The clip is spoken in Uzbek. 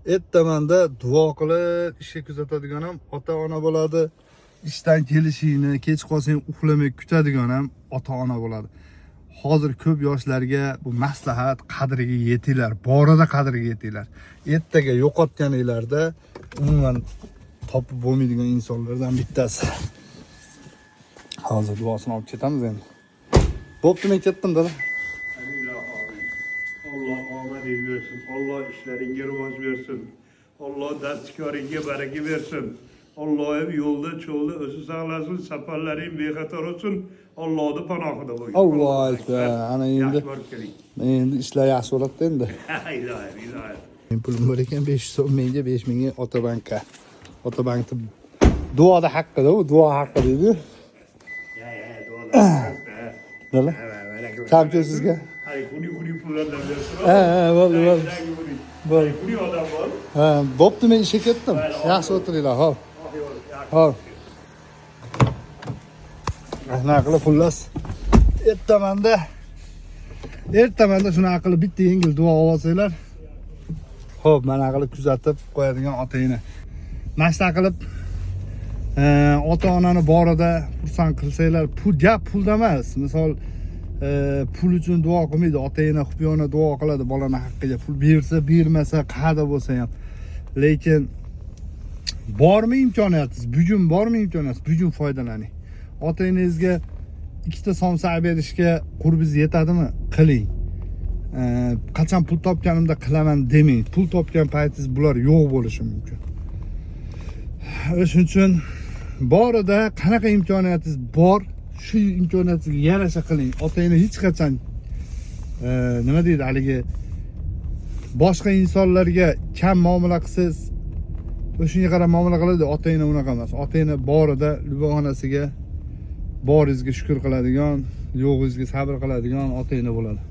Ertamanda duo qilib ishga kuzatadigan ham ota-ona bo'ladi. Ishdan kelishingni, kech qolsang uxlamay kutadigan ham ota-ona bo'ladi. Hozir ko'p yoshlarga bu maslahat qadriga yetinglar, borida qadriga yetinglar. Ertaga yo'qotganinglarda umuman topib bo'lmaydigan insonlardan bittasi. Hozir duosini olib ketamiz endi. Bo'pti, men ketdim dada. Allah omad versin. Allah işleringe rivoj versin. Allah dastikoringga baraka versin. Allah'ım yolda çoğulda özü sağlasın, safarların bexatar olsun. Allah'ın panohida bo'lgin. Allohu akbar. Ana endi Yaxshi borib keling. endi ishlar yaxshi bo'ladi endi. Ilohim, ilohim. Men pulim bor ekan 500 so'm, menga 5000 ga Otabankka. Otabankda duoda haqqida, u duo haqqi deydi. Ya, doğru. Nima? Qancha sizga? Hadi kuni pullardan bersin. Ha, bo'ldi. Bo'ldi. Kuni odam bor. Ha, bo'pti, men ishga ketdim. Yaxshi o'tiringlar, hop. Hop. Ana qilib xullas. Ertamanda shunaqa qilib bitta yengil duo olsanglar. Xo'p, mana qilib kuzatib qo'yadigan otangni. Mana shunaqa qilib ota-onani borida xursand qilsanglar, gap pulda emas. Misol pul uchun duo qilmaydi, otangni xufiyona duo qiladi bolani haqqiga. Pul bersa, bermasa, qayerda bo'lsa ham. Lekin bormi imkoniyatingiz? Bugun bormi imkoniyatingiz? Bugun foydalaning. Otangizga ikkita somsa berishga qurbingiz yetadimi? Qiling. Qachon pul topganimda qilaman demang. Pul topgan paytingiz bular yo'q bo'lishi mumkin. Shuning uchun borida qanaqa imkoniyatingiz bor, shu imkoniyatingizga yarasha qiling. Otangni hech qachon nima deydi, haligi boshqa insonlarga kam muomala qilsangiz, o'shunga qarab muomala qiladi. Otangni unaqa emas. Otangni borida libonxonasiga boringizga shukr qiladigan, yo'g'ingizga sabr qiladigan otangni bo'ladi.